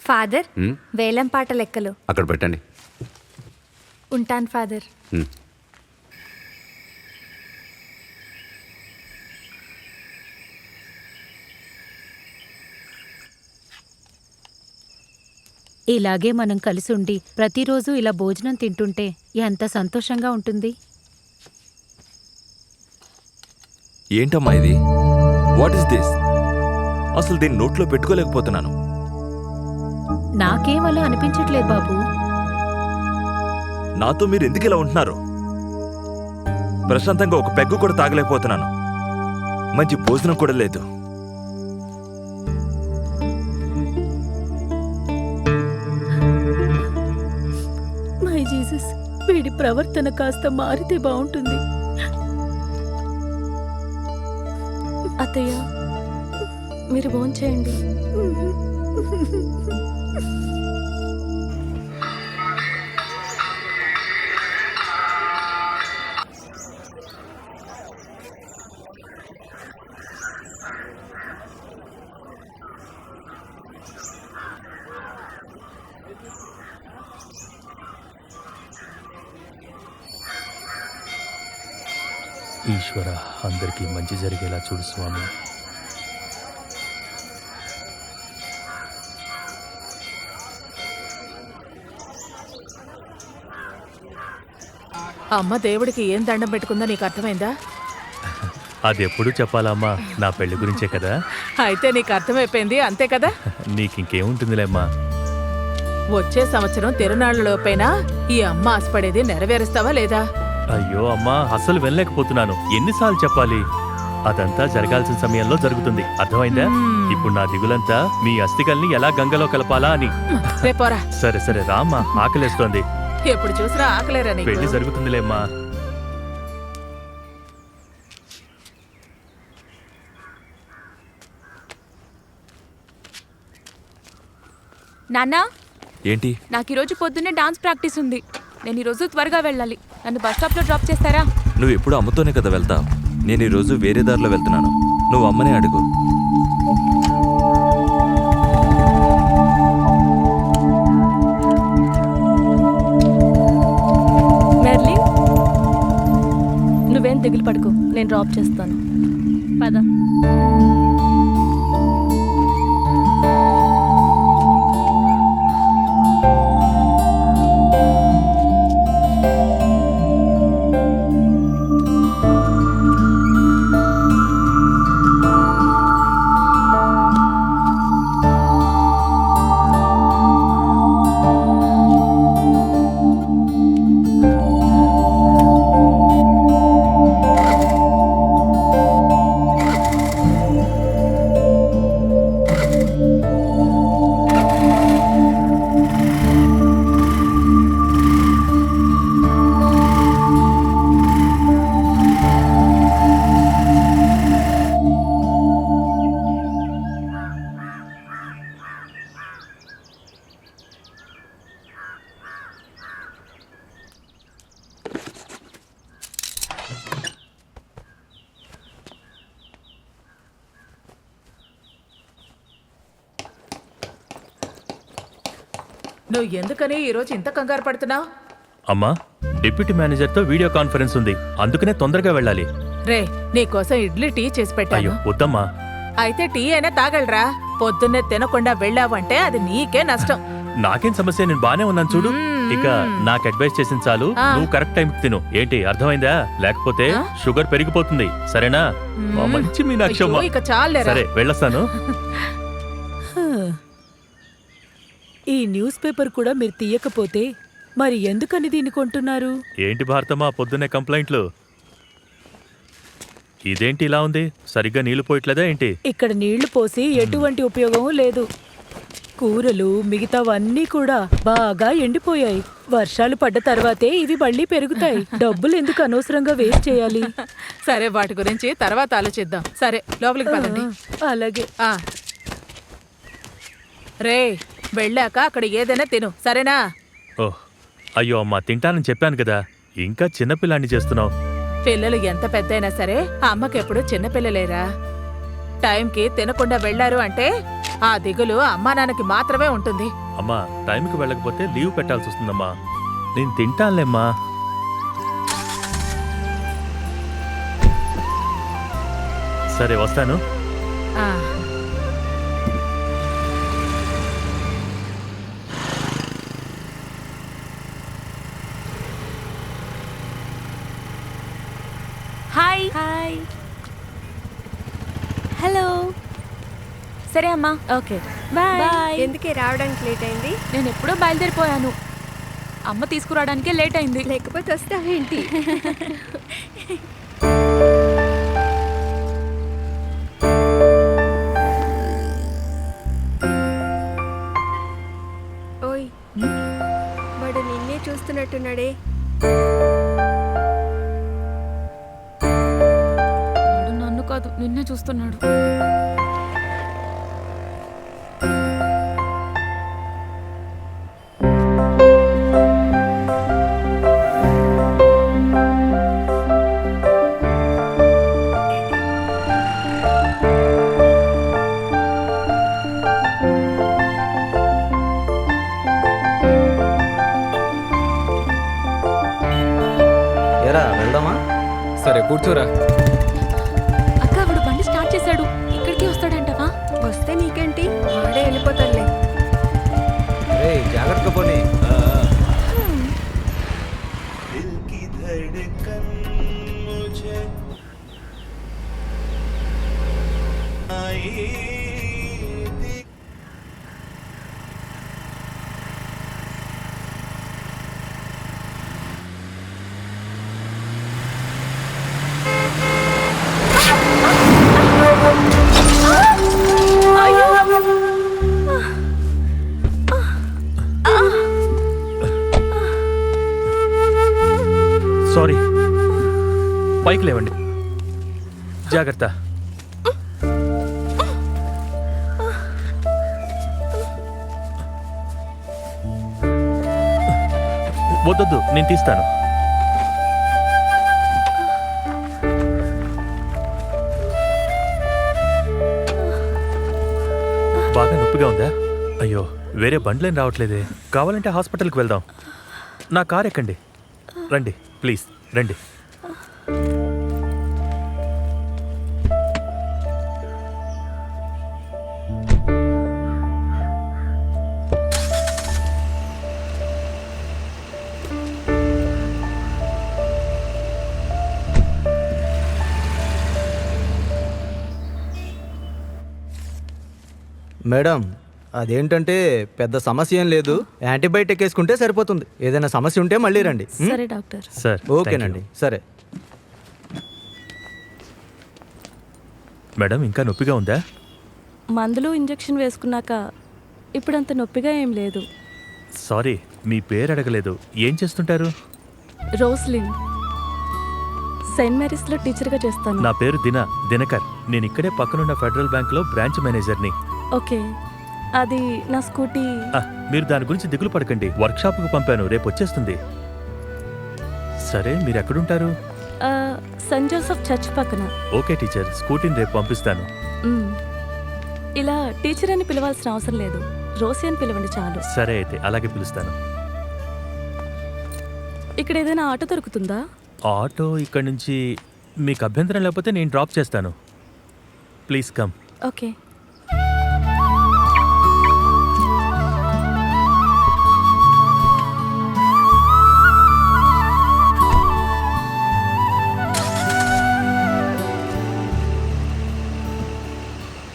Father, వేలం పాట లెక్కలు అక్కడ పెట్టండి. ఉంటాను ఫాదర్. ఇలాగే మనం కలిసి ఉండి ప్రతిరోజు ఇలా భోజనం తింటుంటే ఎంత సంతోషంగా ఉంటుంది. ఏంటమ్మా ఇది? What is this? అసలు దీన్ని నోట్లో పెట్టుకోలేకపోతున్నాను. నాకేం అలా అనిపించట్లేదు బాబు. నాతో మీరు ఎందుకు ఇలా ఉంటున్నారు? ప్రశాంతంగా ఒక పెగ్గు కూడా తాగలేకపోతున్నాను. మంచి భోజనం కూడా లేదు. మై జీసస్, వీడి ప్రవర్తన కాస్త మారితే బాగుంటుంది. అత్తయ్య, మీరు భోంచేయండి. ఈశ్వర, అందరికీ మంచి జరిగేలా చూడు స్వామి. అమ్మ దేవుడికి ఏం దండం పెట్టుకుందో నీకు అర్థమైందా? అది ఎప్పుడు చెప్పాలమ్మా, నా పెళ్లి గురించే కదా. అయితే నీకు అర్థమైపోయింది, అంతే కదా. నీకింకేముంటుందిలేమ్మా. వచ్చే సంవత్సరం తిరునాళ్లలోపైనా ఈ అమ్మ ఆశపడేది నెరవేరుస్తావా లేదా? అయ్యో అమ్మా, అసలు వెళ్ళలేకపోతున్నాను. ఎన్నిసార్లు చెప్పాలి? అదంతా జరగాల్సిన సమయంలో జరుగుతుంది, అర్థమైందా? ఇప్పుడు నా దిగులంతా మీ అస్థికల్ని ఎలా గంగలో కలపాలా అని. రేపోరా. సరే సరే రామ్మా, ఆకలేస్తోంది. ఎప్పుడు చూసినా ఆకలేరా నీకు? పెళ్లి జరుగుతుందిలేమ్మా. నాన్నా, ఏంటి? నాకు ఈరోజు పొద్దున్నే డాన్స్ ప్రాక్టీస్ ఉంది. నేను ఈరోజు త్వరగా వెళ్ళాలి. నన్ను బస్ స్టాప్లో డ్రాప్ చేస్తారా? నువ్వు ఎప్పుడు అమ్మతోనే కదా వెళ్తావు. నేను ఈరోజు వేరే దారిలో వెళ్తున్నాను. నువ్వు అమ్మనే అడుగు. మెర్లిన్, నువ్వేం దిగులు పడుకో, నేను డ్రాప్ చేస్తాను. పద. నువ్వు ఎందుకని ఈరోజు ఇంత కంగారు పడుతున్నావు? అమ్మా, డిప్యూటీ మేనేజర్తో వీడియో కాన్ఫరెన్స్ ఉంది, అందుకనే తొందరగా వెళ్ళాలి. రే, నీకోసం ఇడ్లీ టీ చేసి అయ్యో పెట్టాను. వద్దమ్మా. అయితే టీ అయినా తాగలరా? పొద్దున్నే తినకుండా వెళ్ళావంటే అది నీకే నష్టం. నాకేం సమస్య, నేను బానే ఉన్నాను చూడు. ఇక నాకు అడ్వైస్ చేసిన చాలు, నువ్వు కరెక్ట్ టైం తిను. ఏంటి, అర్థమైందా? లేకపోతే షుగర్ పెరిగిపోతుంది, సరేనా? మా మంచి మీనాక్షమ్మ. అయ్యో, ఇక చాలేరా. సరే వెళ్ళొస్తాను. ఈ న్యూస్ పేపర్ కూడా మీరు తీయకపోతే మరి ఎందుకని దీన్ని కొంటున్నారు? ఏంటి భారతమ్మా, పొద్దున్నే కంప్లైంట్లు? ఇదేంటి ఇలా ఉంది? సరిగ్గా నీళ్లు పోయట్లేదా ఏంటి? ఇక్కడ నీళ్లు పోసి ఎటువంటి ఉపయోగం లేదు. కూరలు మిగతావన్నీ కూడా బాగా ఎండిపోయాయి. వర్షాలు పడ్డ తర్వాతే ఇవి మళ్ళీ పెరుగుతాయి. డబ్బులు ఎందుకు అనవసరంగా వేస్ట్ చేయాలి? సరే, వాటి గురించి తర్వాత ఆలోచిద్దాం. సరే, లోపలికి పదండి. అలాగే. రే, వెళ్ళాక అక్కడ ఏదైనా తిను, సరేనా? ఓహ్, అయ్యో అమ్మా, తింటానని చెప్పాను కదా, ఇంకా చిన్నపిల్లాన్ని చేస్తున్నావు. పిల్లలు ఎంత పెద్దయినా సరే అమ్మకెప్పుడు చిన్నపిల్లలేరా? టైంకి తినకుండా వెళ్లారు అంటే ఆ దిగులు అమ్మా నాన్నకి మాత్రమే ఉంటుంది. అమ్మా టైంకి వెళ్ళకపోతే లీవ్ పెట్టాల్సి వస్తుందమ్మా. నేను తింటానులేమ్మా. సరే వస్తాను. ఆ, హాయ్ హాయ్. హలో. సరే అమ్మా. Okay bye. బాయ్. ఎందుకే రావడానికి లేట్ అయింది? నేను ఎప్పుడో బయలుదేరిపోయాను. అమ్మ తీసుకురావడానికే లేట్ అయింది. లేకపోతే వస్తావేంటి? ఓయ్, వాడు నిన్నే చూస్తున్నట్టున్నాడే. వాడు నన్ను కాదు నిన్నే చూస్తున్నాడు. ఎరా వెళ్దామా? సరే కూర్చోరా. అక్క వాడు బండి స్టార్ట్ చేశాడు. ఇక్కడికి వస్తాడంటవా? వస్తే నీకేంటి, వాడే వెళ్ళిపోతాడులే. రే జాగ్రత్తగా పోనీ. సారీ. పైకి లేవండి. జాగ్రత్త. వద్దొద్దు, నేను తీస్తాను. బాగా నొప్పిగా ఉందా? అయ్యో, వేరే బండ్లేం రావట్లేదే. కావాలంటే హాస్పిటల్కి వెళ్దాం. నా కార్ ఎక్కండి. రండి ప్లీజ్, రండి. మేడం, అదేంటంటే పెద్ద సమస్య ఏం లేదు. యాంటీబయాటిక్ వేసుకుంటే సరిపోతుంది. ఏదైనా సమస్య ఉంటే మళ్ళీ రండి. సరే డాక్టర్. సార్ ఓకేనండి. సరే మేడం, ఇంకా నొప్పిగా ఉందా? మందులు ఇంజెక్షన్ వేసుకున్నాక ఇప్పుడంత నొప్పిగా ఏం లేదు. సారీ, మీ పేరు అడగలేదు. ఏం చేస్తుంటారు? రోస్లిన్, సెయింట్ మేరీస్లో టీచర్గా చేస్తాను. నా పేరు దినకర్. నేను ఇక్కడే పక్కనున్న ఫెడరల్ బ్యాంక్లో బ్రాంచ్ మేనేజర్ని. ఓకే, అది నా స్కూటీ. మీరు దాని గురించి దిగులు పడకండి. వర్క్షాప్కు పంపాను, రేపు వచ్చేస్తుంది. సరే, మీరు ఎక్కడుంటారు? సెయింట్ జోసెఫ్ చర్చ్ పక్కన. ఓకే టీచర్, స్కూటీని రేపు పంపిస్తాను. మ్, ఇలా టీచర్ అని పిలవాల్సిన అవసరం లేదు. రోసి అని పిలవండి చాలు. సరే అయితే అలాగే పిలుస్తాను. ఇక్కడ ఏదైనా ఆటో దొరుకుతుందా? ఆటో ఇక్కడి నుంచి మీకు అభ్యంతరం లేకపోతే నేను డ్రాప్ చేస్తాను. Please come. ఓకే.